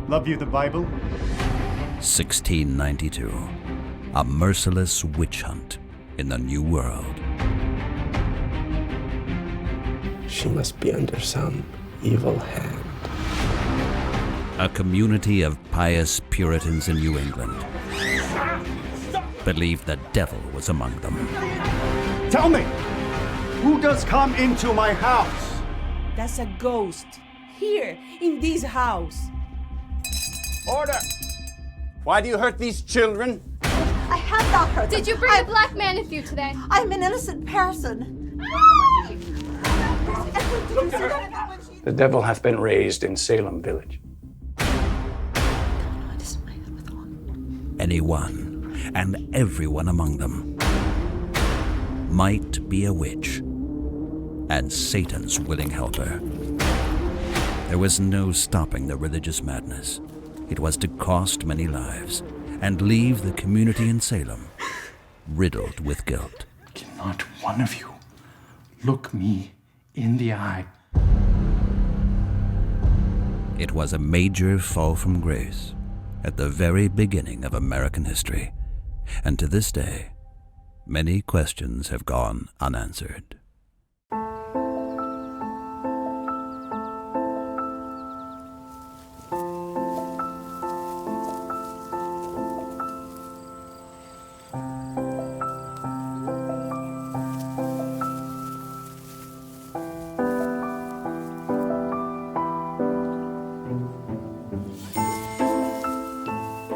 Love you the Bible? 1692. A merciless witch hunt in the New World. She must be under some evil hand. A community of pious Puritans in New England believed the devil was among them. Tell me, who does come into my house? That's a ghost. Here, in this house. Order! Why do you hurt these children? I have not hurt them. Did you bring a black man with you today? I'm an innocent person. The devil hath been raised in Salem village. Anyone and everyone among them might be a witch and Satan's willing helper. There was no stopping the religious madness. It was to cost many lives and leave the community in Salem riddled with guilt. Cannot one of you look me in the eye? It was a major fall from grace at the very beginning of American history, and to this day, many questions have gone unanswered.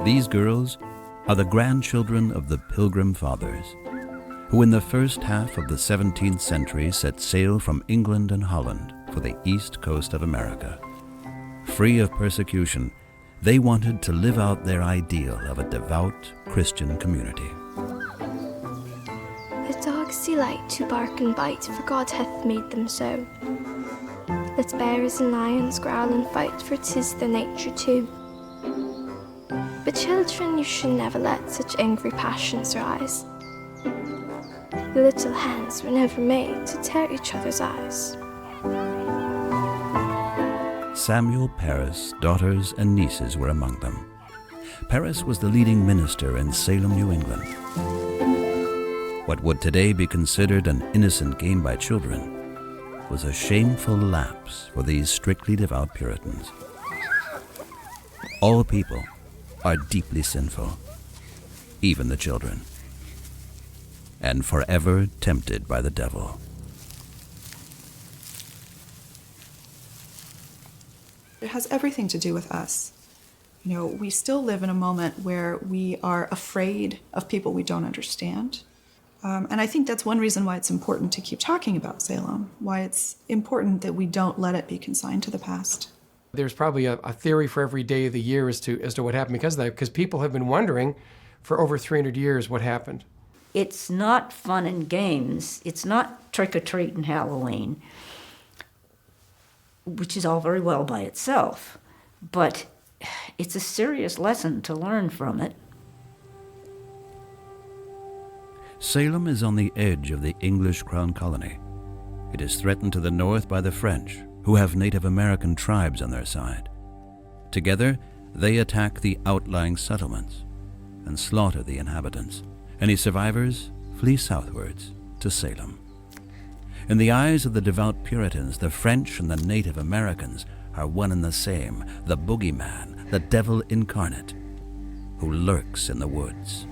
These girls are the grandchildren of the Pilgrim Fathers, who in the first half of the 17th century set sail from England and Holland for the east coast of America. Free of persecution, they wanted to live out their ideal of a devout Christian community. The dogs delight to bark and bite, for God hath made them so. Let bears and lions growl and fight, for 'tis their nature too. But children, you should never let such angry passions rise. The little hands were never made to tear each other's eyes. Samuel Parris' daughters and nieces were among them. Parris was the leading minister in Salem, New England. What would today be considered an innocent game by children was a shameful lapse for these strictly devout Puritans. All people are deeply sinful, even the children, and forever tempted by the devil. It has everything to do with us. You know, we still live in a moment where we are afraid of people we don't understand. And I think that's one reason why it's important to keep talking about Salem, why it's important that we don't let it be consigned to the past. There's probably a theory for every day of the year as to what happened because of that, because people have been wondering for over 300 years what happened. It's not fun and games. It's not trick-or-treat and Halloween, which is all very well by itself, but it's a serious lesson to learn from it. Salem is on the edge of the English Crown Colony. It is threatened to the north by the French, who have Native American tribes on their side. Together, they attack the outlying settlements and slaughter the inhabitants. Any survivors flee southwards to Salem. In the eyes of the devout Puritans, the French and the Native Americans are one and the same, the boogeyman, the devil incarnate, who lurks in the woods.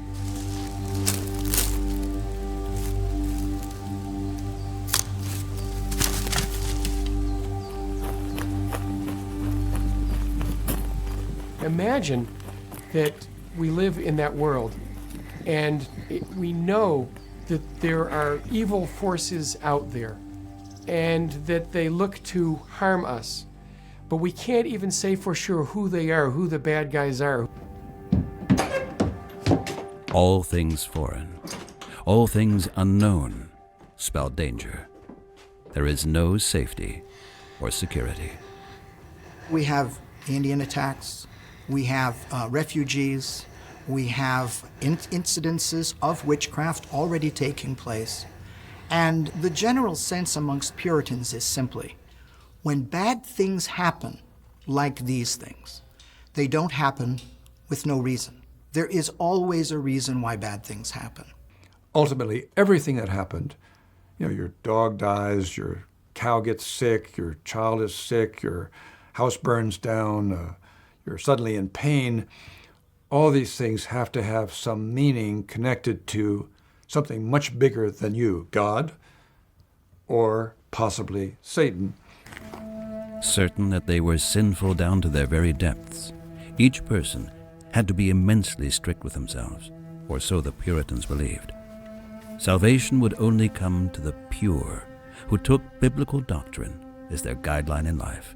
Imagine that we live in that world and we know that there are evil forces out there and that they look to harm us, but we can't even say for sure who they are, who the bad guys are. All things foreign, all things unknown spell danger. There is no safety or security. We have Indian attacks. We have refugees, we have incidences of witchcraft already taking place. And the general sense amongst Puritans is simply, when bad things happen, like these things, They don't happen with no reason. There is always a reason why bad things happen. Ultimately, everything that happened, your dog dies, your cow gets sick, your child is sick, your house burns down, you're suddenly in pain, all these things have to have some meaning connected to something much bigger than you, God, or possibly Satan. Certain that they were sinful down to their very depths, each person had to be immensely strict with themselves, or so the Puritans believed. Salvation would only come to the pure, who took biblical doctrine as their guideline in life.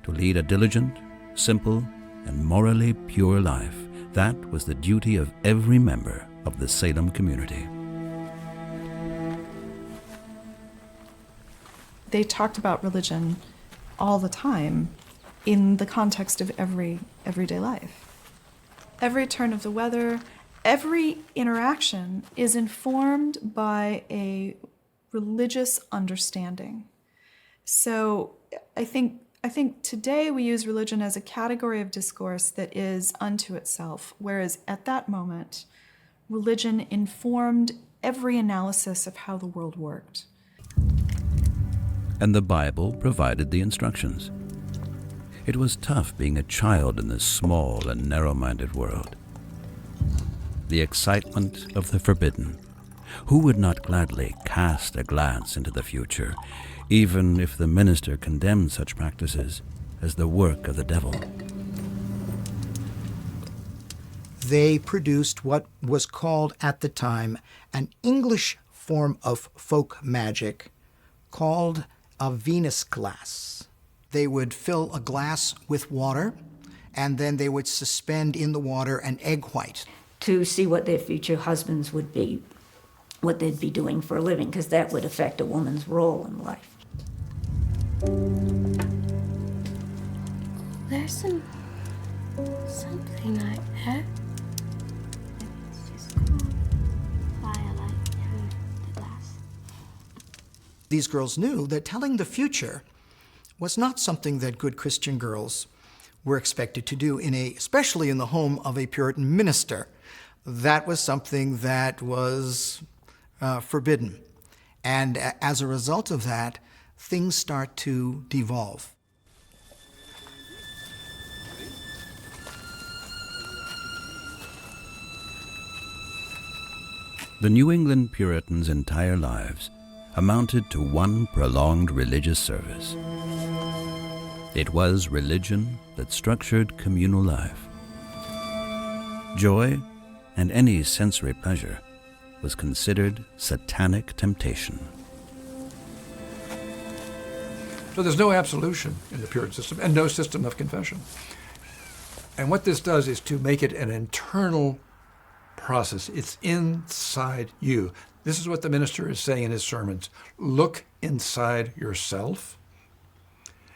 To lead a diligent, simple, and morally pure life, that was the duty of every member of the Salem community. They talked about religion all the time in the context of everyday life. Every turn of the weather, every interaction is informed by a religious understanding. So I think today we use religion as a category of discourse that is unto itself, whereas at that moment, religion informed every analysis of how the world worked. And the Bible provided the instructions. It was tough being a child in this small and narrow-minded world. The excitement of the forbidden. Who would not gladly cast a glance into the future, even if the minister condemned such practices as the work of the devil? They produced what was called at the time an English form of folk magic called a Venus glass. They would fill a glass with water, and then they would suspend in the water an egg white. To see what their future husbands would be, what they'd be doing for a living, because that would affect a woman's role in life. There's something like that. It's just called firelight through the glass. These girls knew that telling the future was not something that good Christian girls were expected to do, especially in the home of a Puritan minister. That was something that was forbidden. And as a result of that, things start to devolve. The New England Puritans' entire lives amounted to one prolonged religious service. It was religion that structured communal life. Joy and any sensory pleasure was considered satanic temptation. So there's no absolution in the Puritan system and no system of confession. And what this does is to make it an internal process. It's inside you. This is what the minister is saying in his sermons. Look inside yourself,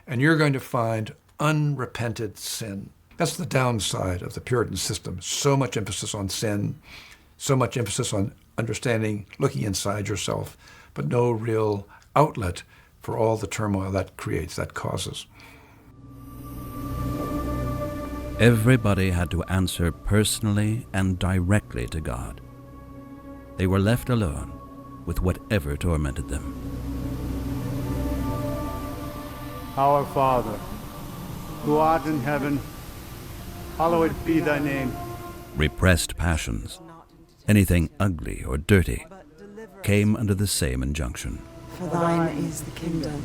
and you're going to find unrepented sin. That's the downside of the Puritan system. So much emphasis on sin, so much emphasis on understanding, looking inside yourself, but no real outlet for all the turmoil that creates, that causes. Everybody had to answer personally and directly to God. They were left alone with whatever tormented them. Our Father, who art in heaven, hallowed be thy name. Repressed passions, anything ugly or dirty, came under the same injunction. For thine is the kingdom,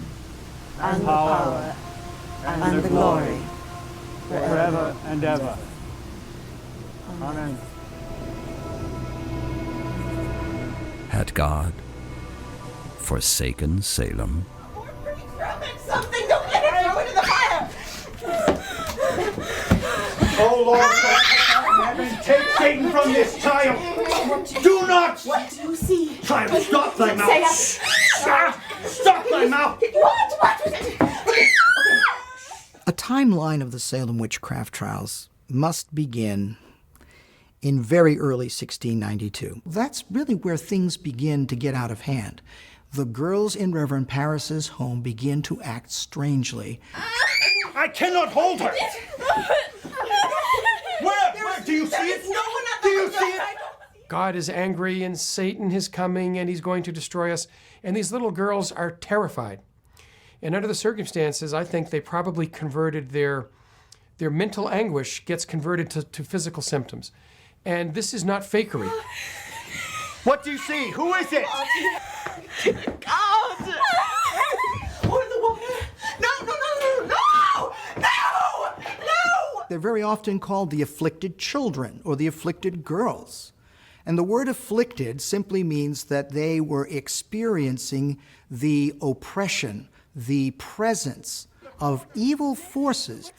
and the power, and the glory, forever and ever. Amen. Had God forsaken Salem? Something, don't let it throw it in the fire! Oh Lord, heaven, take Satan from this child! Do not! What do you see? Child, stop thy mouth! Stop thy mouth! A timeline of the Salem witchcraft trials must begin in very early 1692. That's really where things begin to get out of hand. The girls in Reverend Parris's home begin to act strangely. I cannot hold her! Do you see it? No one at the window. Do you see it? God is angry and Satan is coming and he's going to destroy us. And these little girls are terrified. And under the circumstances, I think they probably converted their mental anguish gets converted to physical symptoms. And this is not fakery. What do you see? Who is it? God! Or the woman. No! They're very often called the afflicted children or the afflicted girls. And the word afflicted simply means that they were experiencing the oppression, the presence of evil forces.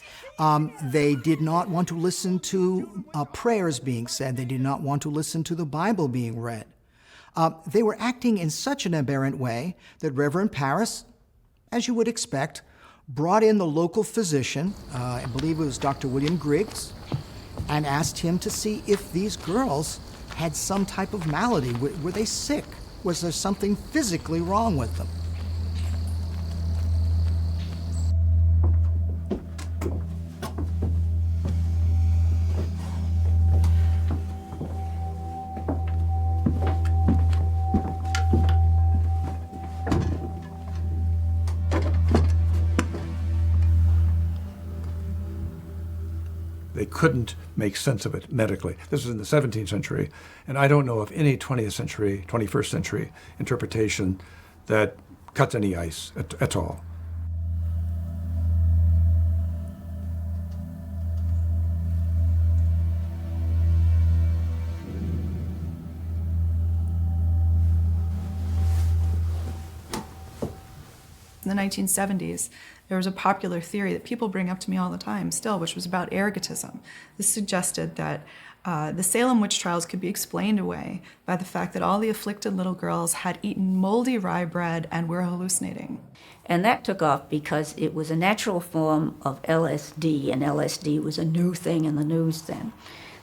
They did not want to listen to prayers being said. They did not want to listen to the Bible being read. They were acting in such an aberrant way that Reverend Paris, as you would expect, brought in the local physician, I believe it was Dr. William Griggs, and asked him to see if these girls had some type of malady. Were they sick? Was there something physically wrong with them? They couldn't make sense of it medically. This was in the 17th century, and I don't know of any 20th century, 21st century interpretation that cuts any ice at all. In the 1970s, there was a popular theory that people bring up to me all the time still, which was about ergotism. This suggested that the Salem witch trials could be explained away by the fact that all the afflicted little girls had eaten moldy rye bread and were hallucinating. And that took off because it was a natural form of LSD, and LSD was a new thing in the news then.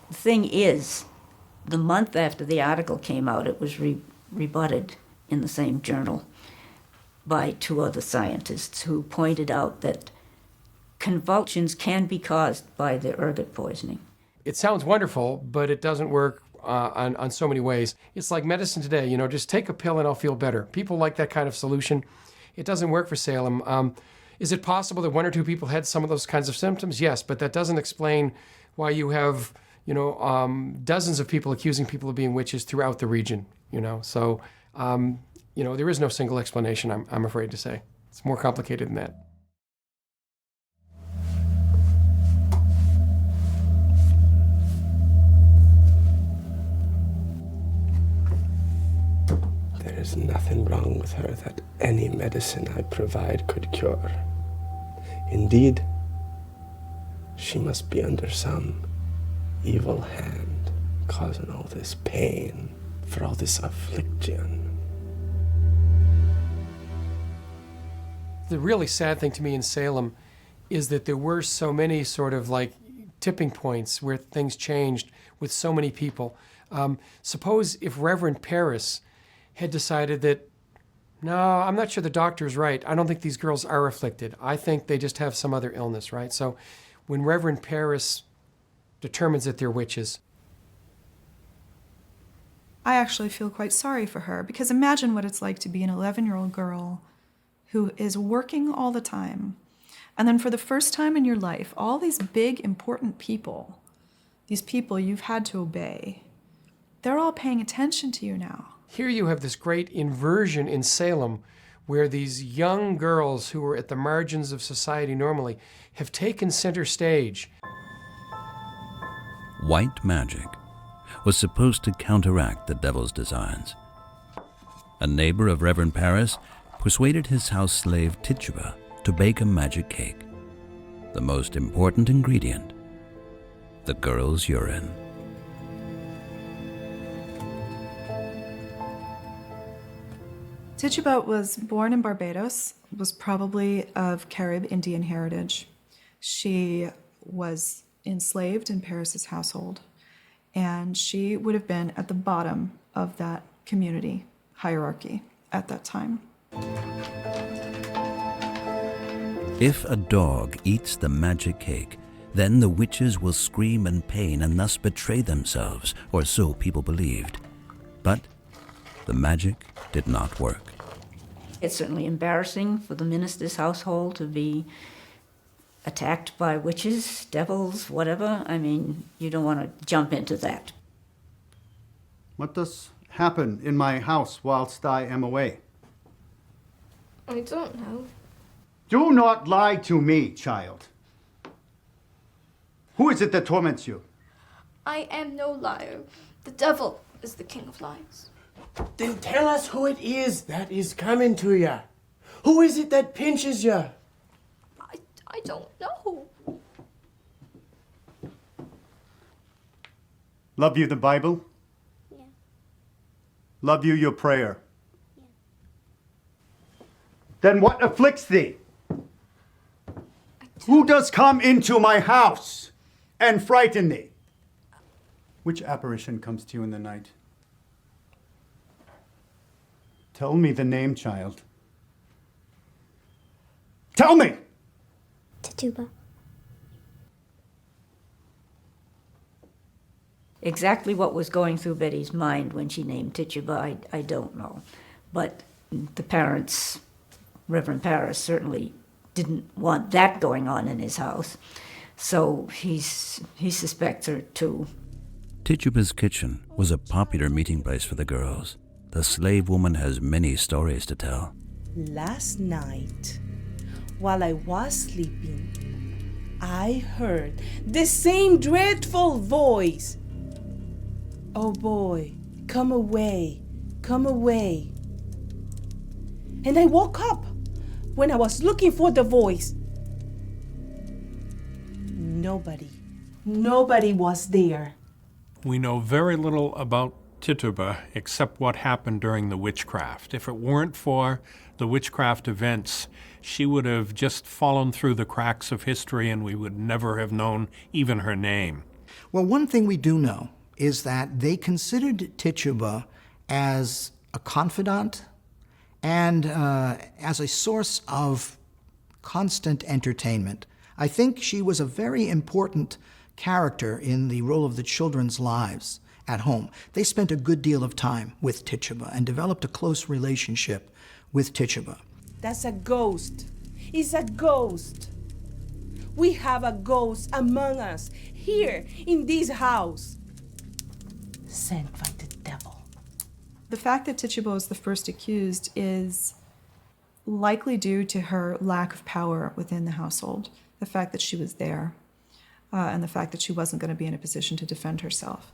The thing is, the month after the article came out, it was rebutted in the same journal by two other scientists who pointed out that convulsions can be caused by the ergot poisoning. It sounds wonderful, but it doesn't work on so many ways. It's like medicine today, you know, just take a pill and I'll feel better. People like that kind of solution. It doesn't work for Salem. Is it possible that one or two people had some of those kinds of symptoms? Yes, but that doesn't explain why you have, you know, dozens of people accusing people of being witches throughout the region, you know. So, you know, there is no single explanation, I'm afraid to say. It's more complicated than that. There is nothing wrong with her that any medicine I provide could cure. Indeed, she must be under some evil hand, causing all this pain, for all this affliction. The really sad thing to me in Salem is that there were so many sort of like tipping points where things changed with so many people. Suppose if Reverend Paris had decided that, no, I'm not sure the doctor's right. I don't think these girls are afflicted. I think they just have some other illness, right? So when Reverend Paris determines that they're witches, I actually feel quite sorry for her, because imagine what it's like to be an 11-year-old girl who is working all the time. And then for the first time in your life, all these big, important people, these people you've had to obey, they're all paying attention to you now. here you have this great inversion in Salem where these young girls who were at the margins of society normally have taken center stage. White magic was supposed to counteract the devil's designs. A neighbor of Reverend Paris persuaded his house slave Tituba to bake a magic cake. The most important ingredient, the girl's urine. Tituba was born in Barbados, was probably of Carib Indian heritage. She was enslaved in Paris's household, and she would have been at the bottom of that community hierarchy at that time. If a dog eats the magic cake, Then the witches will scream in pain and thus betray themselves, or so people believed. But the magic did not work. It's certainly embarrassing for the minister's household to be attacked by witches, devils, whatever. I mean, you don't want to jump into that. What does happen in my house whilst I am away? I don't know. Do not lie to me, child. Who is it that torments you? I am no liar. The devil is the king of lies. Then tell us who it is that is coming to you. Who is it that pinches you? I don't know. Love you the Bible? Yeah. Love you your prayer? Yeah. Then what afflicts thee? Who does come into my house and frighten thee? Which apparition comes to you in the night? Tell me the name, child. Tell me! Tituba. Exactly what was going through Betty's mind when she named Tituba, I don't know. But the parents, Reverend Parris, certainly didn't want that going on in his house. So he suspects her too. Tituba's kitchen was a popular meeting place for the girls. The slave woman has many stories to tell. Last night, while I was sleeping, I heard the same dreadful voice. Oh boy, come away, come away. And I woke up when I was looking for the voice. Nobody was there. We know very little about Tituba except what happened during the witchcraft. If it weren't for the witchcraft events, she would have just fallen through the cracks of history and we would never have known even her name. Well, one thing we do know is that they considered Tituba as a confidant and as a source of constant entertainment. I think she was a very important character in the role of the children's lives at home. They spent a good deal of time with Tituba and developed a close relationship with Tituba. That's a ghost. It's a ghost. We have a ghost among us here in this house. Sent by the devil. The fact that Tituba was the first accused is likely due to her lack of power within the household. The fact that she was there, and the fact that she wasn't going to be in a position to defend herself.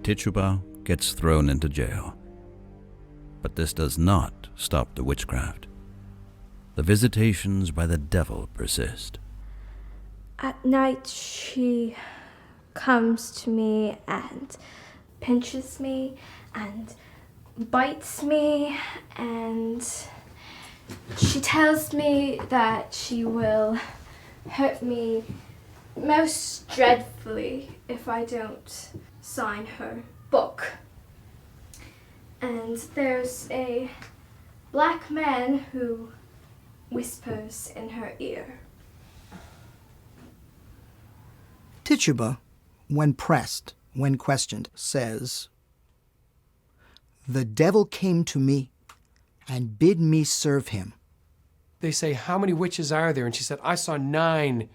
Tituba gets thrown into jail. But this does not stop the witchcraft. The visitations by the devil persist. At night, she comes to me and pinches me and bites me, and she tells me that she will hurt me most dreadfully if I don't sign her book. And there's a black man who whispers in her ear. Tituba, when pressed, when questioned, says, "The devil came to me and bid me serve him." They say, how many witches are there? And she said, I saw 9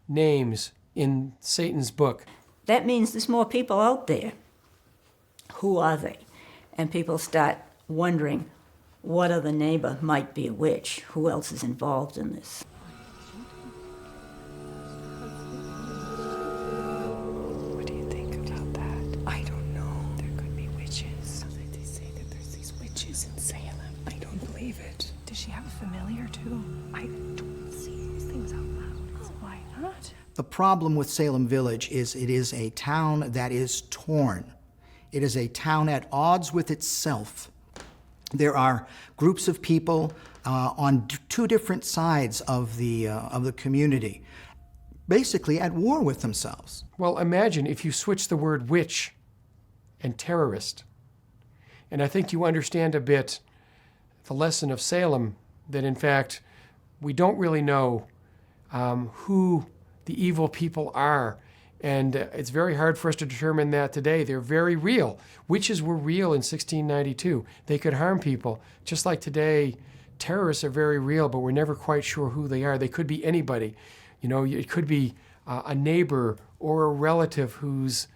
names in Satan's book. That means there's more people out there. Who are they? And people start wondering, what other neighbor might be a witch? Who else is involved in this? What do you think about that? I don't know. There could be witches. They say that there's these witches in Salem. I don't believe it. Does she have a familiar too? I don't see these things out loud. Why not? The problem with Salem Village is it is a town that is torn. It is a town at odds with itself. There are groups of people on 2 different sides of the community, basically at war with themselves. Well, imagine if you switch the word witch and terrorist. And I think you understand a bit the lesson of Salem, that in fact, we don't really know who the evil people are. And it's very hard for us to determine that today. They're very real. Witches were real in 1692. They could harm people. Just like today, terrorists are very real, but we're never quite sure who they are. They could be anybody. You know, it could be a neighbor or a relative who's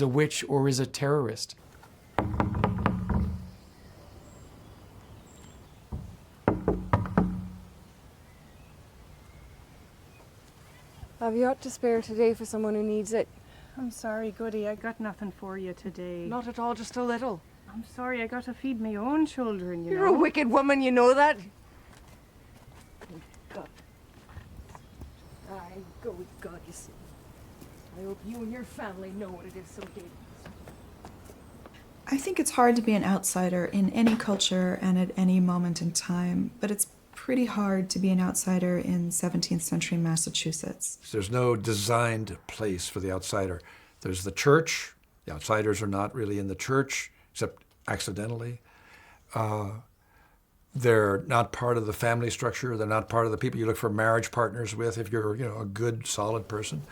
a witch or is a terrorist. Have you ought to spare today for someone who needs it? I'm sorry, Goody, I got nothing for you today. Not at all, just a little. I'm sorry, I got to feed my own children, you know. You're a wicked woman, you know that? God. I go with God, you see. I hope you and your family know what it is someday. I think it's hard to be an outsider in any culture and at any moment in time, but it's pretty hard to be an outsider in 17th century Massachusetts. There's no designed place for the outsider. There's the church. The outsiders are not really in the church, except accidentally. They're not part of the family structure. They're not part of the people you look for marriage partners with if you're, a good, solid person.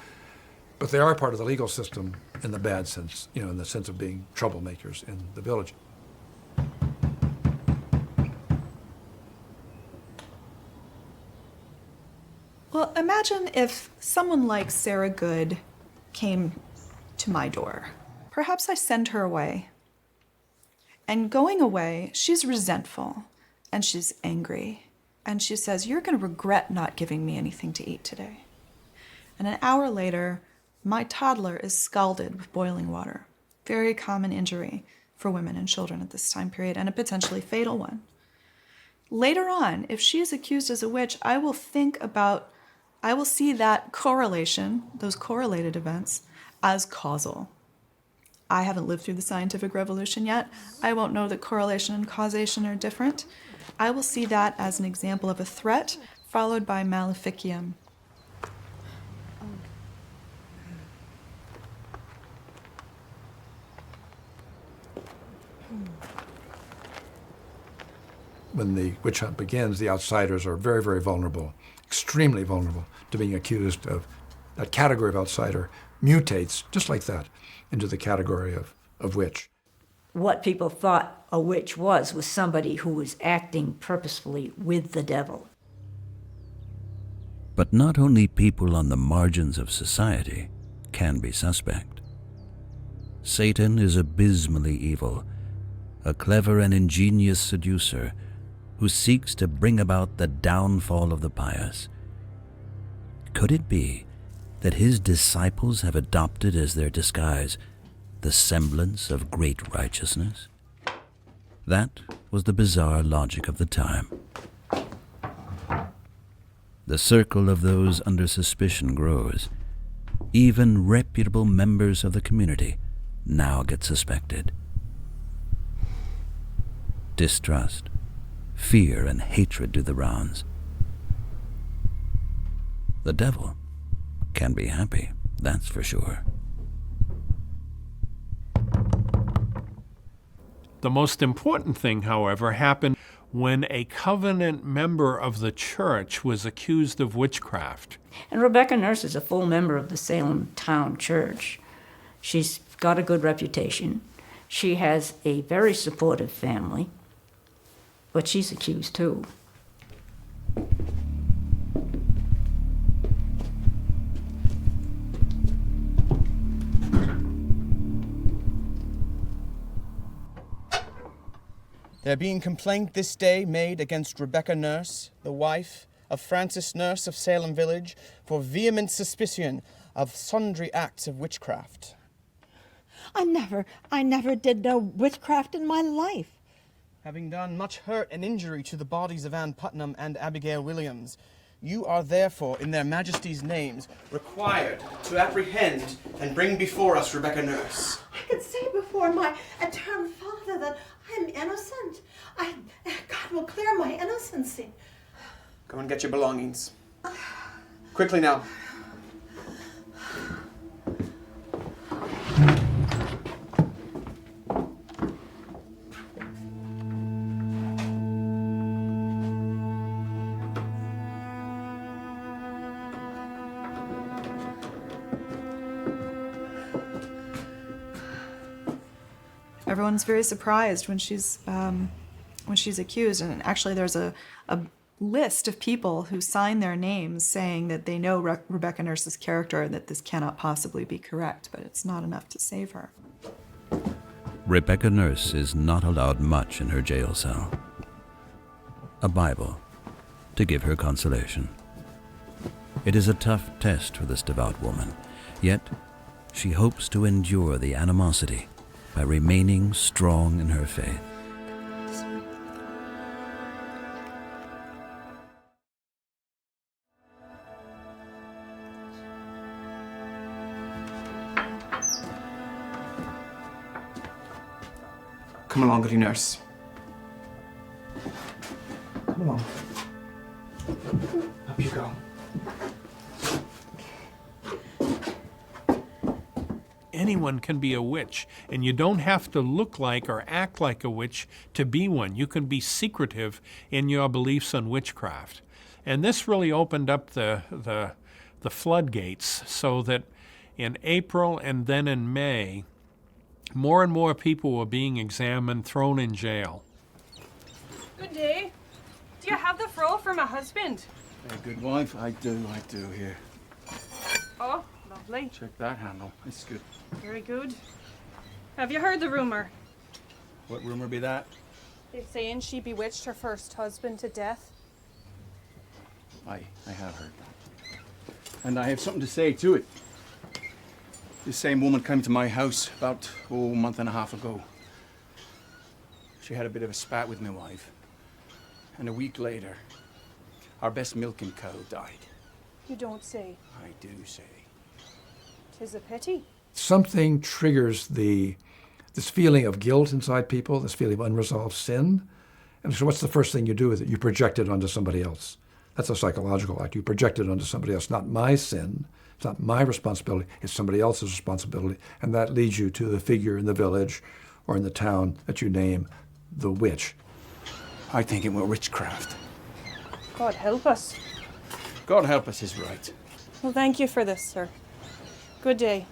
But they are part of the legal system in the bad sense, in the sense of being troublemakers in the village. Well, imagine if someone like Sarah Good came to my door. Perhaps I send her away. And going away, she's resentful and she's angry. And she says, "You're going to regret not giving me anything to eat today." And an hour later, my toddler is scalded with boiling water. Very common injury for women and children at this time period, and a potentially fatal one. Later on, if she is accused as a witch, I will see that correlation, those correlated events, as causal. I haven't lived through the scientific revolution yet. I won't know that correlation and causation are different. I will see that as an example of a threat followed by maleficium. When the witch hunt begins, the outsiders are very, very vulnerable, extremely vulnerable to being accused of. That category of outsider mutates, just like that, into the category of witch. What people thought a witch was somebody who was acting purposefully with the devil. But not only people on the margins of society can be suspect. Satan is abysmally evil, a clever and ingenious seducer who seeks to bring about the downfall of the pious. Could it be that his disciples have adopted as their disguise the semblance of great righteousness? That was the bizarre logic of the time. The circle of those under suspicion grows. Even reputable members of the community now get suspected. Distrust, fear, and hatred do the rounds. The devil can be happy, that's for sure. The most important thing, however, happened when a covenant member of the church was accused of witchcraft. And Rebecca Nurse is a full member of the Salem town church. She's got a good reputation. She has a very supportive family, but she's accused too. There being complaint this day made against Rebecca Nurse, the wife of Francis Nurse of Salem village, for vehement suspicion of sundry acts of witchcraft. I never did no witchcraft in my life. Having done much hurt and injury to the bodies of Ann Putnam and Abigail Williams, you are therefore, in their majesties' names, required to apprehend and bring before us Rebecca Nurse. I could say before my eternal Father that I'm innocent. God will clear my innocency. Go and get your belongings. Quickly now. Everyone's very surprised when she's accused, and actually there's a list of people who sign their names saying that they know Rebecca Nurse's character and that this cannot possibly be correct, but it's not enough to save her. Rebecca Nurse is not allowed much in her jail cell. A Bible to give her consolation. It is a tough test for this devout woman, yet she hopes to endure the animosity by remaining strong in her faith. Come along, goody nurse. Come along. Up you go. Anyone can be a witch, and you don't have to look like or act like a witch to be one. You can be secretive in your beliefs on witchcraft. And this really opened up the floodgates, so that in April and then in May, more and more people were being examined, thrown in jail. Good day. Do you have the froll for my husband? Hey, good wife, I do here. Oh, lovely. Check that handle, it's good. Very good. Have you heard the rumor? What rumor be that? They're saying she bewitched her first husband to death. I have heard that. And I have something to say to it. This same woman came to my house about, a month and a half ago. She had a bit of a spat with my wife. And a week later, our best milking cow died. You don't say. I do say. 'Tis a pity. Something triggers this feeling of guilt inside people, this feeling of unresolved sin. And so what's the first thing you do with it? You project it onto somebody else. That's a psychological act. You project it onto somebody else. Not my sin. It's not my responsibility. It's somebody else's responsibility. And that leads you to the figure in the village or in the town that you name the witch. I think it was witchcraft. God help us. God help us is right. Well, thank you for this, sir. Good day.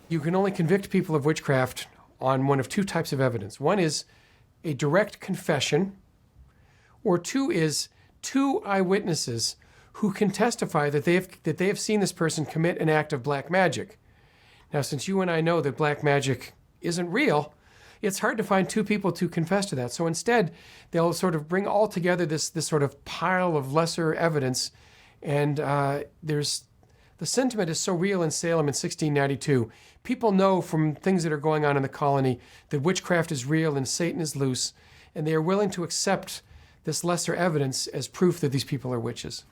You can only convict people of witchcraft on one of two types of evidence. One is a direct confession, or two is two eyewitnesses who can testify that they have seen this person commit an act of black magic. Now, since you and I know that black magic isn't real, it's hard to find two people to confess to that. So instead, they'll sort of bring all together this sort of pile of lesser evidence, and the sentiment is so real in Salem in 1692. People know from things that are going on in the colony that witchcraft is real and Satan is loose, and they are willing to accept this lesser evidence as proof that these people are witches.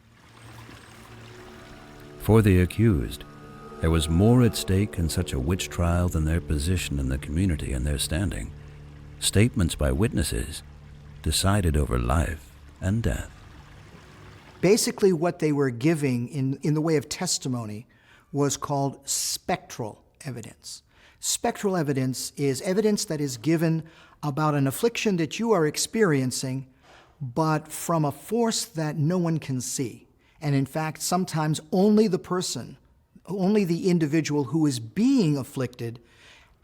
For the accused, there was more at stake in such a witch trial than their position in the community and their standing. Statements by witnesses decided over life and death. Basically, what they were giving in the way of testimony was called spectral evidence. Spectral evidence is evidence that is given about an affliction that you are experiencing, but from a force that no one can see. And in fact, sometimes only the individual who is being afflicted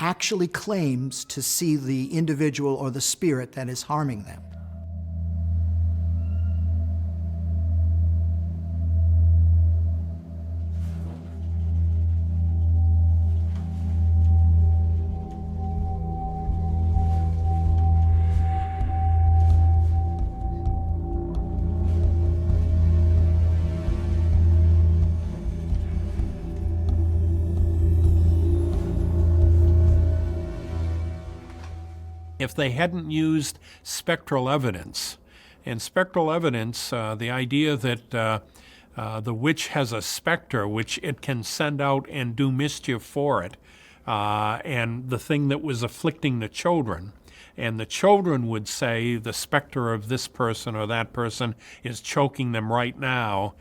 actually claims to see the individual or the spirit that is harming them. If they hadn't used spectral evidence, and spectral evidence, the idea that the witch has a specter which it can send out and do mischief for it, and the thing that was afflicting the children, and the children would say the specter of this person or that person is choking them right now.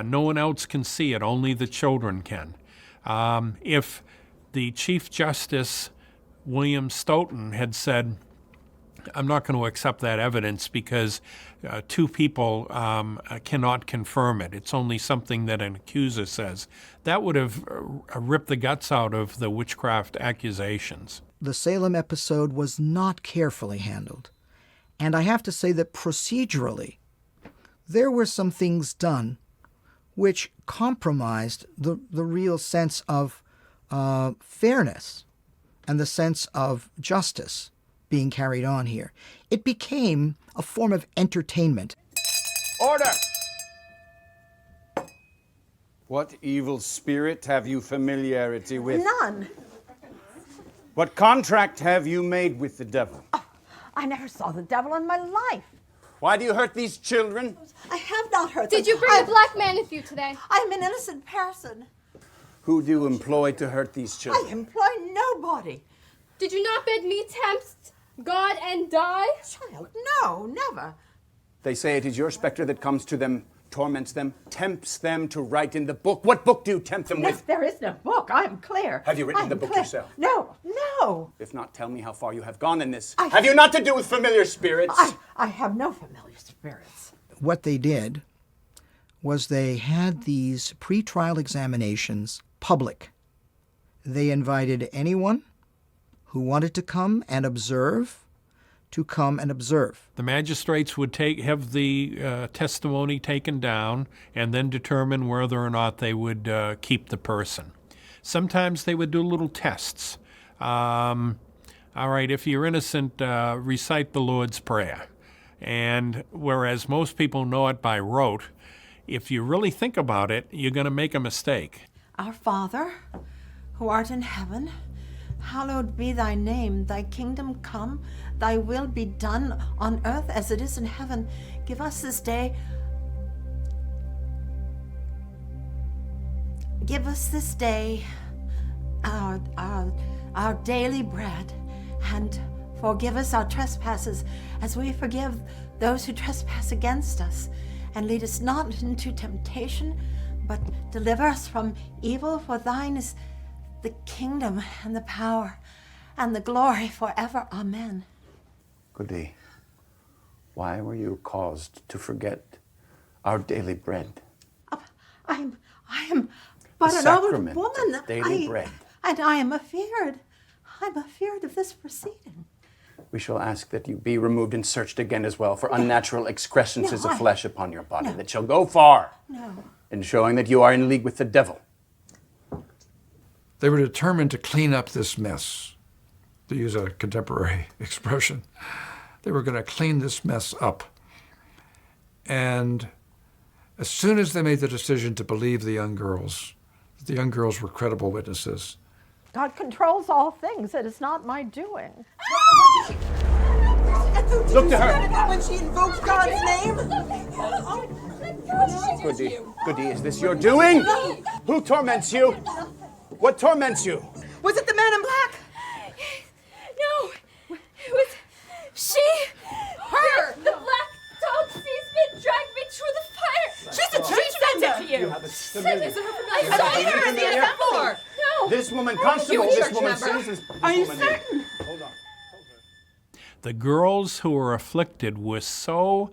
No one else can see it, only the children can. If the Chief Justice William Stoughton had said, I'm not going to accept that evidence because two people cannot confirm it. It's only something that an accuser says. That would have ripped the guts out of the witchcraft accusations. The Salem episode was not carefully handled. And I have to say that procedurally, there were some things done which compromised the real sense of fairness and the sense of justice being carried on here. It became a form of entertainment. Order! What evil spirit have you familiarity with? None. What contract have you made with the devil? I never saw the devil in my life. Why do you hurt these children? I have not hurt them. Did you bring a black man with you today? I am an innocent person. Who do you employ to hurt these children? I employ nobody. Did you not bid me tempt God and die? Child, no, never. They say it is your spectre that comes to them, torments them, tempts them to write in the book. What book do you tempt them with? There is no book. I am clear. Have you written the book yourself? No, no. If not, tell me how far you have gone in this. Have you not to do with familiar spirits? I have no familiar spirits. What they did was they had these pre-trial examinations public. They invited anyone who wanted to come and observe to come and observe. The magistrates would have the testimony taken down and then determine whether or not they would keep the person. Sometimes they would do little tests. All right, if you're innocent, recite the Lord's Prayer. And whereas most people know it by rote, if you really think about it, you're going to make a mistake. Our Father, who art in heaven, hallowed be thy name. Thy kingdom come, thy will be done on earth as it is in heaven. Give us this day our daily bread, and forgive us our trespasses as we forgive those who trespass against us. And lead us not into temptation, but deliver us from evil. For thine is the kingdom and the power and the glory forever. Amen. Goody, why were you caused to forget our daily bread? I am but an old sacrament woman. of daily bread. And I am afeard. I'm afeard of this proceeding. We shall ask that you be removed and searched again as well for unnatural excrescences of flesh upon your body that shall go far in showing that you are in league with the devil. They were determined to clean up this mess, to use a contemporary expression. They were going to clean this mess up. And as soon as they made the decision to believe the young girls were credible witnesses. God controls all things. It is not my doing. Look to her. When she invokes God's name. Goody, is this your doing? Who torments you? What torments you? Was it the man in black? No, it was she. Her. The black dog sees me, dragged me through the fire. She's a tree sent it to you. You have a familiar. I saw her in the before. No. This woman, constable, this woman sees this. Are you certain? Hold on. The girls who were afflicted were so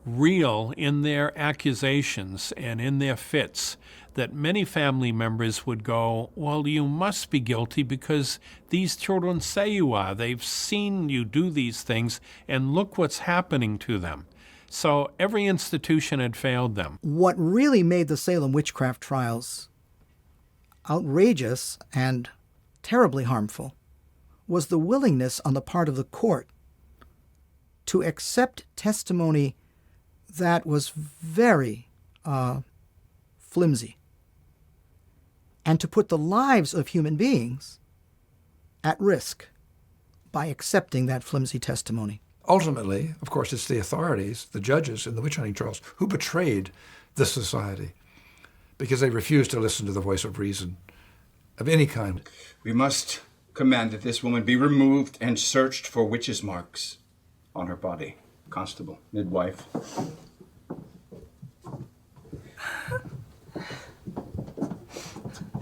real in their accusations and in their fits that many family members would go, well, you must be guilty because these children say you are. They've seen you do these things, and look what's happening to them. So every institution had failed them. What really made the Salem witchcraft trials outrageous and terribly harmful was the willingness on the part of the court to accept testimony that was very flimsy, and to put the lives of human beings at risk by accepting that flimsy testimony. Ultimately, of course, it's the authorities, the judges in the witch hunting trials, who betrayed this society because they refused to listen to the voice of reason of any kind. We must command that this woman be removed and searched for witches' marks on her body. Constable, midwife.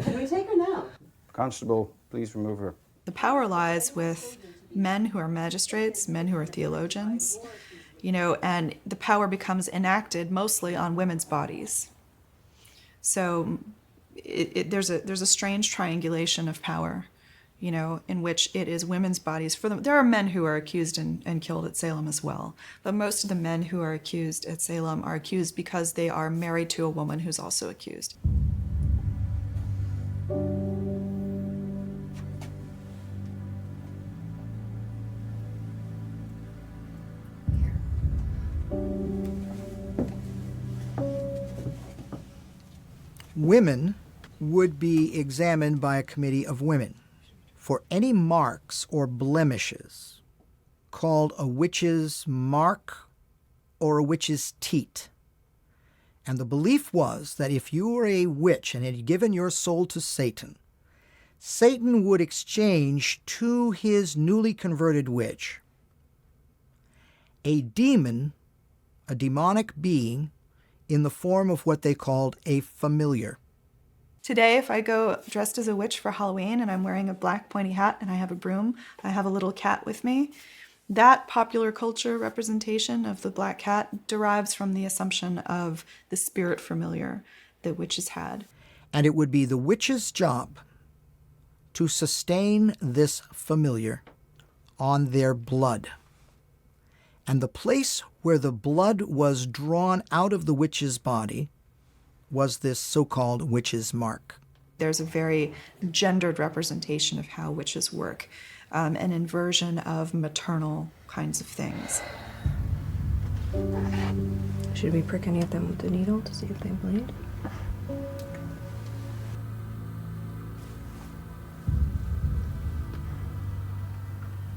Can we take her now? Constable, please remove her. The power lies with men who are magistrates, men who are theologians, and the power becomes enacted mostly on women's bodies. So there's a strange triangulation of power, in which it is women's bodies. There are men who are accused and killed at Salem as well, but most of the men who are accused at Salem are accused because they are married to a woman who's also accused. Women would be examined by a committee of women for any marks or blemishes called a witch's mark or a witch's teat. And the belief was that if you were a witch and had given your soul to Satan, Satan would exchange to his newly converted witch a demon, a demonic being, in the form of what they called a familiar. Today, if I go dressed as a witch for Halloween and I'm wearing a black pointy hat and I have a broom, I have a little cat with me, that popular culture representation of the black cat derives from the assumption of the spirit familiar that witches had. And it would be the witch's job to sustain this familiar on their blood. And the place where the blood was drawn out of the witch's body was this so-called witch's mark. There's a very gendered representation of how witches work, an inversion of maternal kinds of things. Should we prick any of them with the needle to see if they bleed?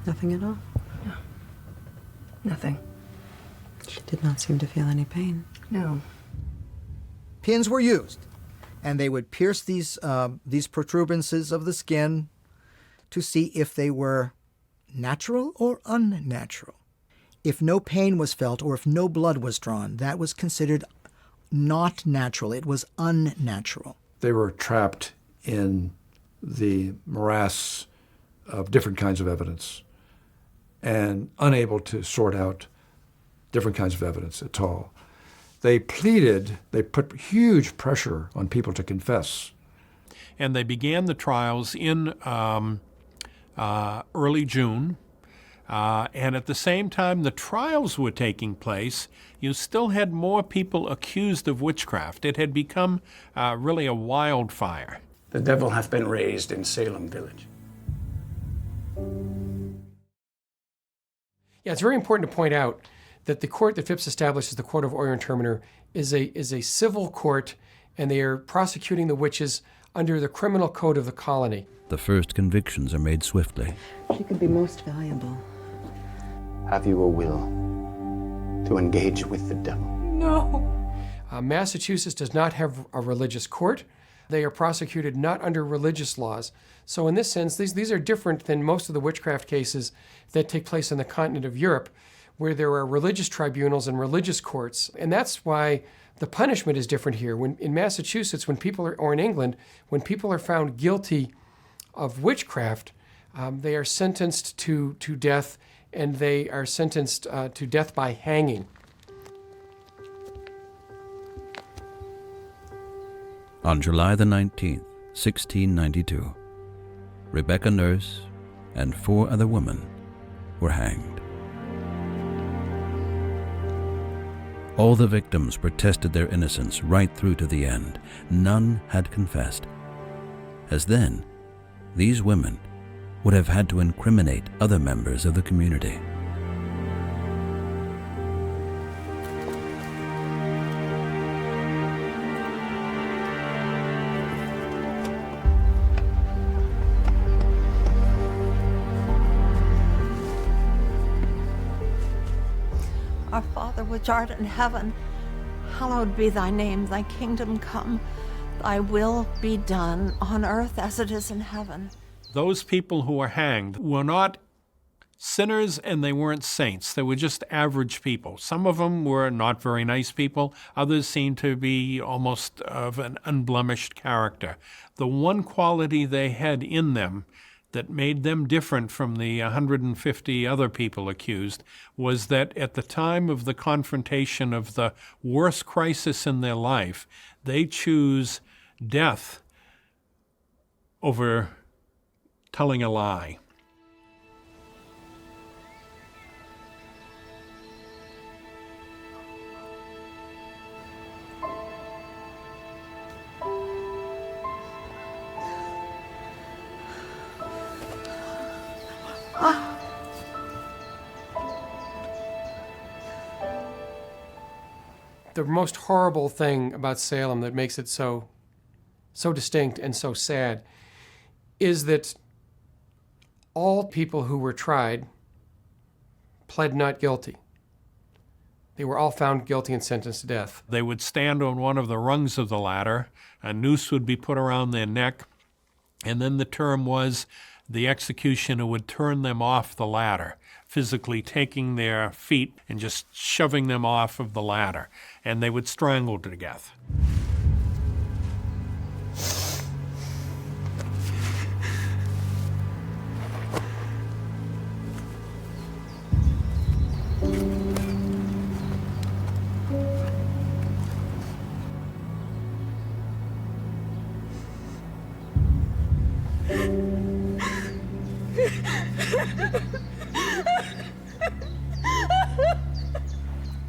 Nothing at all? No. Nothing. She did not seem to feel any pain. No. Pins were used, and they would pierce these protuberances of the skin to see if they were natural or unnatural. If no pain was felt or if no blood was drawn, that was considered not natural. It was unnatural. They were trapped in the morass of different kinds of evidence and unable to sort out different kinds of evidence at all. They pleaded, they put huge pressure on people to confess. And they began the trials in early June. And at the same time the trials were taking place, you still had more people accused of witchcraft. It had become really a wildfire. The devil hath been raised in Salem village. Yeah, it's very important to point out that the court that Phipps establishes, the Court of Oyer and Terminer, is a civil court, and they are prosecuting the witches under the criminal code of the colony. The first convictions are made swiftly. She could be most valuable. Have you a will to engage with the devil? No. Massachusetts does not have a religious court. They are prosecuted not under religious laws. So in this sense, these are different than most of the witchcraft cases that take place in the continent of Europe, where there are religious tribunals and religious courts. And that's why the punishment is different here. When in Massachusetts, or in England, when people are found guilty of witchcraft, they are sentenced to death, and they are sentenced to death by hanging. On July the 19th, 1692, Rebecca Nurse and 4 other women were hanged. All the victims protested their innocence right through to the end. None had confessed, as then these women would have had to incriminate other members of the community. Our Father which art in heaven, hallowed be thy name, thy kingdom come, thy will be done on earth as it is in heaven. Those people who were hanged were not sinners and they weren't saints. They were just average people. Some of them were not very nice people. Others seemed to be almost of an unblemished character. The one quality they had in them that made them different from the 150 other people accused was that at the time of the confrontation of the worst crisis in their life, they choose death over telling a lie. The most horrible thing about Salem that makes it so distinct and so sad is that all people who were tried pled not guilty. They were all found guilty and sentenced to death. They would stand on one of the rungs of the ladder, a noose would be put around their neck, and then the term was the executioner would turn them off the ladder, physically taking their feet and just shoving them off of the ladder, and they would strangle to death.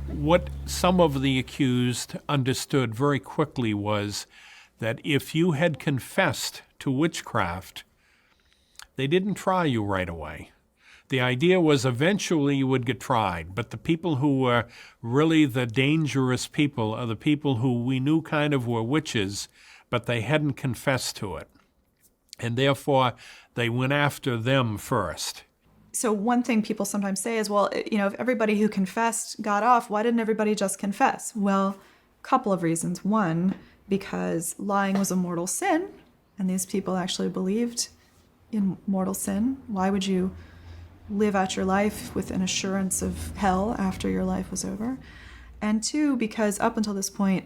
What some of the accused understood very quickly was that if you had confessed to witchcraft, they didn't try you right away. The idea was eventually you would get tried, but the people who were really the dangerous people are the people who we knew kind of were witches, but they hadn't confessed to it. And therefore, they went after them first. So one thing people sometimes say is, well, if everybody who confessed got off, why didn't everybody just confess? Well, a couple of reasons. One, because lying was a mortal sin, and these people actually believed in mortal sin. Why would you live out your life with an assurance of hell after your life was over? And two, because up until this point,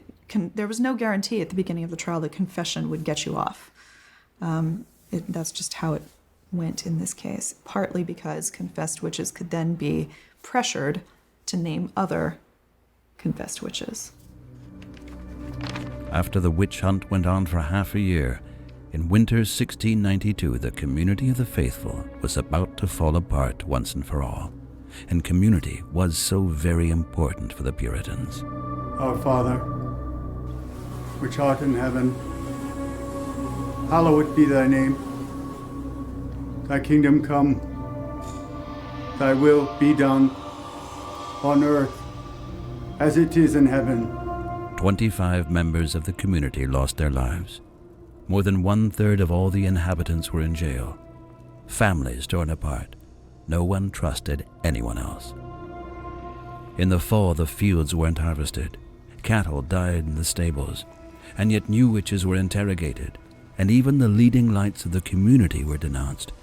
there was no guarantee at the beginning of the trial that confession would get you off. That's just how it went in this case, partly because confessed witches could then be pressured to name other confessed witches. After the witch hunt went on for half a year, in winter 1692, the community of the faithful was about to fall apart once and for all. And community was so very important for the Puritans. Our Father, which art in heaven, hallowed be thy name. Thy kingdom come, thy will be done, on earth as it is in heaven. 25 members of the community lost their lives. More than 1/3 of all the inhabitants were in jail. Families torn apart. No one trusted anyone else. In the fall, the fields weren't harvested. Cattle died in the stables. And yet new witches were interrogated. And even the leading lights of the community were denounced.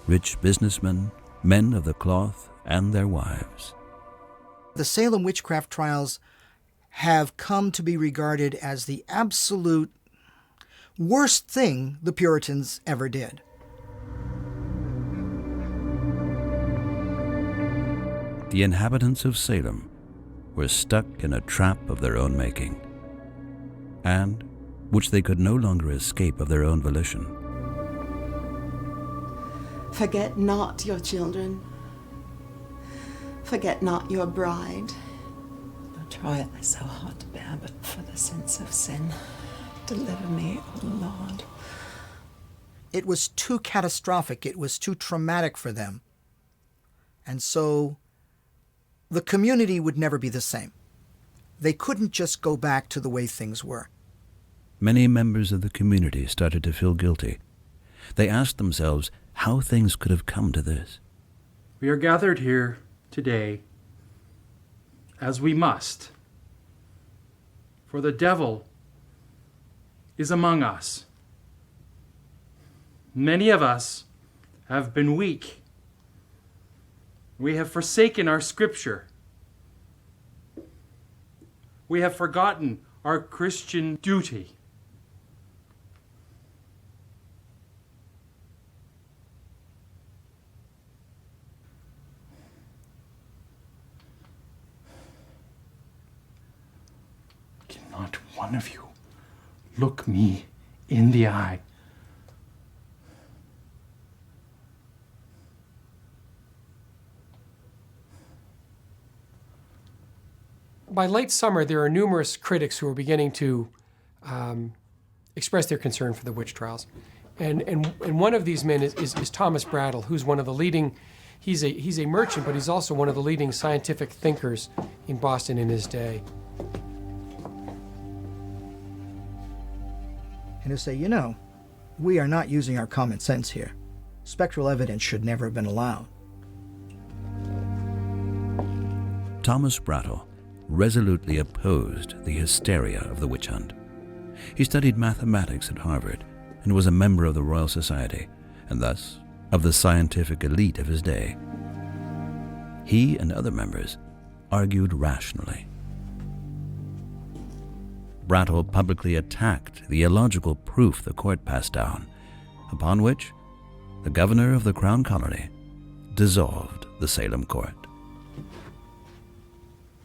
Rich businessmen, men of the cloth, and their wives. The Salem witchcraft trials have come to be regarded as the absolute worst thing the Puritans ever did. The inhabitants of Salem were stuck in a trap of their own making, and which they could no longer escape of their own volition. Forget not your children. Forget not your bride. The trial is so hard to bear, but for the sense of sin, deliver me, O Lord. It was too catastrophic. It was too traumatic for them. And so the community would never be the same. They couldn't just go back to the way things were. Many members of the community started to feel guilty. They asked themselves how things could have come to this. We are gathered here today as we must, for the devil is among us. Many of us have been weak. We have forsaken our scripture. We have forgotten our Christian duty. one of you look me in the eye. By late summer, there are numerous critics who are beginning to express their concern for the witch trials. And one of these men is Thomas Brattle, who's one of the leading, he's a merchant, but he's also one of the leading scientific thinkers in Boston in his day. And he'll say, you know, we are not using our common sense here. Spectral evidence should never have been allowed. Thomas Brattle resolutely opposed the hysteria of the witch hunt. He studied mathematics at Harvard and was a member of the Royal Society, and thus of the scientific elite of his day. He and other members argued rationally. Brattle publicly attacked the illogical proof the court passed down, upon which the governor of the Crown Colony dissolved the Salem court.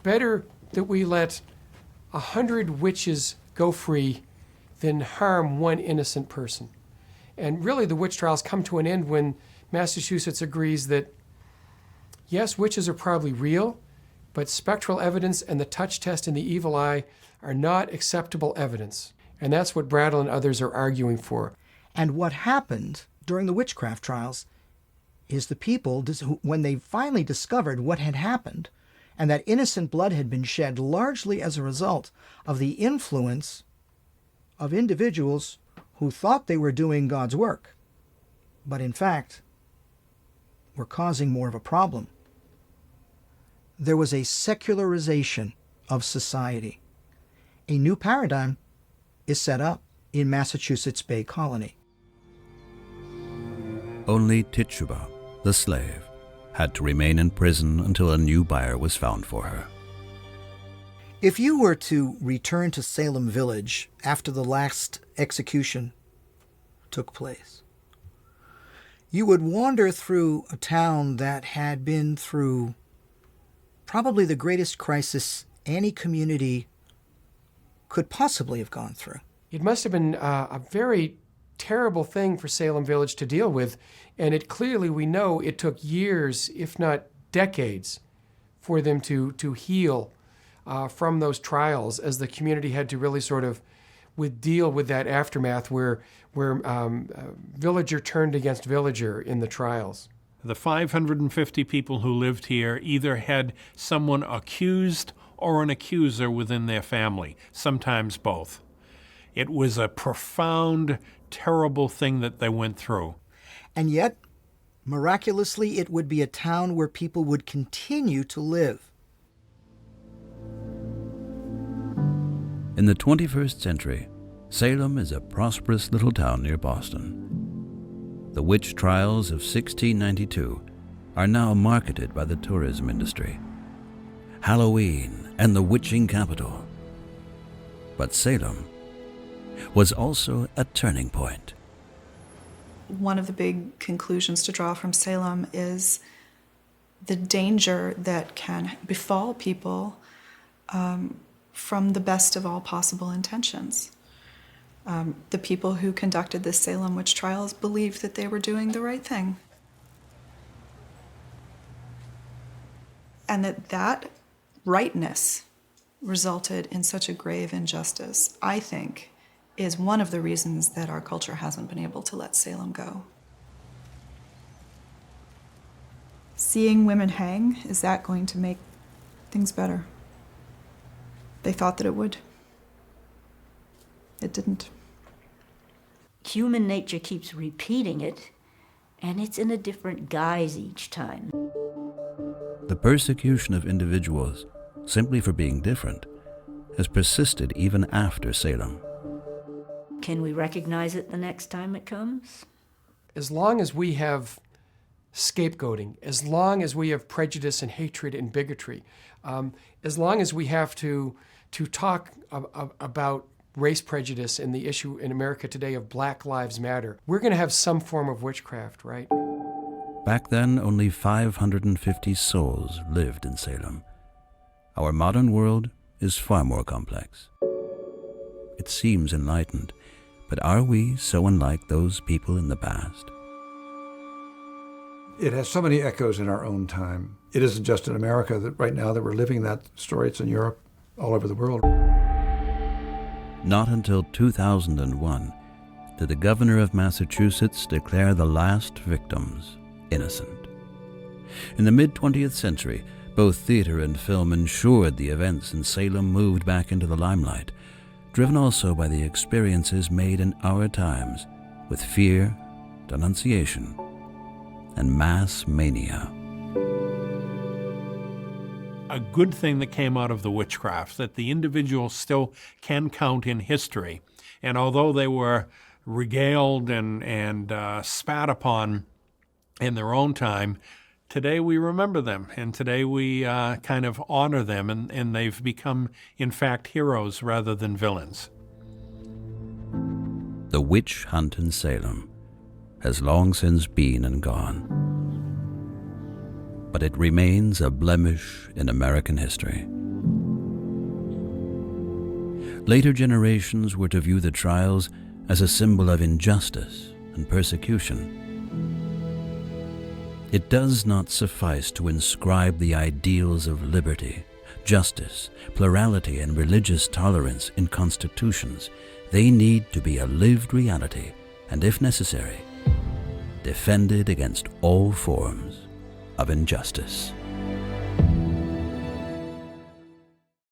Better that we let 100 witches go free than harm one innocent person. And really the witch trials come to an end when Massachusetts agrees that, yes, witches are probably real, but spectral evidence and the touch test and the evil eye are not acceptable evidence. And that's what Brattle and others are arguing for. And what happened during the witchcraft trials is the people, when they finally discovered what had happened, and that innocent blood had been shed largely as a result of the influence of individuals who thought they were doing God's work, but in fact were causing more of a problem. There was a secularization of society. A new paradigm is set up in Massachusetts Bay Colony. Only Tituba, the slave, had to remain in prison until a new buyer was found for her. If you were to return to Salem Village after the last execution took place, you would wander through a town that had been through probably the greatest crisis any community could possibly have gone through. It must have been a very terrible thing for Salem Village to deal with, and it clearly, we know, it took years, if not decades, for them to heal from those trials, as the community had to really sort of deal with that aftermath where villager turned against villager in the trials. The 550 people who lived here either had someone accused or an accuser within their family, sometimes both. It was a profound, terrible thing that they went through. And yet, miraculously, it would be a town where people would continue to live. In the 21st century, Salem is a prosperous little town near Boston. The witch trials of 1692 are now marketed by the tourism industry. Halloween and the witching capital. But Salem was also a turning point. One of the big conclusions to draw from Salem is the danger that can befall people from the best of all possible intentions. The people who conducted the Salem witch trials believed that they were doing the right thing. And that rightness resulted in such a grave injustice, I think, is one of the reasons that our culture hasn't been able to let Salem go. Seeing women hang, is that going to make things better? They thought that it would. It didn't. Human nature keeps repeating it, and it's in a different guise each time. The persecution of individuals simply for being different has persisted even after Salem. Can we recognize it the next time it comes? As long as we have scapegoating, as long as we have prejudice and hatred and bigotry, as long as we have to talk about race prejudice and the issue in America today of Black Lives Matter, we're going to have some form of witchcraft, right? Back then, only 550 souls lived in Salem. Our modern world is far more complex. it seems enlightened, but are we so unlike those people in the past? It has so many echoes in our own time. It isn't just in America that right now that we're living that story. It's in Europe, all over the world. Not until 2001 did the governor of Massachusetts declare the last victims innocent. In the mid-20th century, both theater and film ensured the events in Salem moved back into the limelight, driven also by the experiences made in our times with fear, denunciation, and mass mania. A good thing that came out of the witchcraft, that the individual still can count in history. And although they were regaled and spat upon in their own time, today we remember them, and today we kind of honor them, and they've become, in fact, heroes rather than villains. The witch hunt in Salem has long since been and gone, but it remains a blemish in American history. Later generations were to view the trials as a symbol of injustice and persecution. It does not suffice to inscribe the ideals of liberty, justice, plurality, and religious tolerance in constitutions. They need to be a lived reality, and if necessary, defended against all forms of injustice.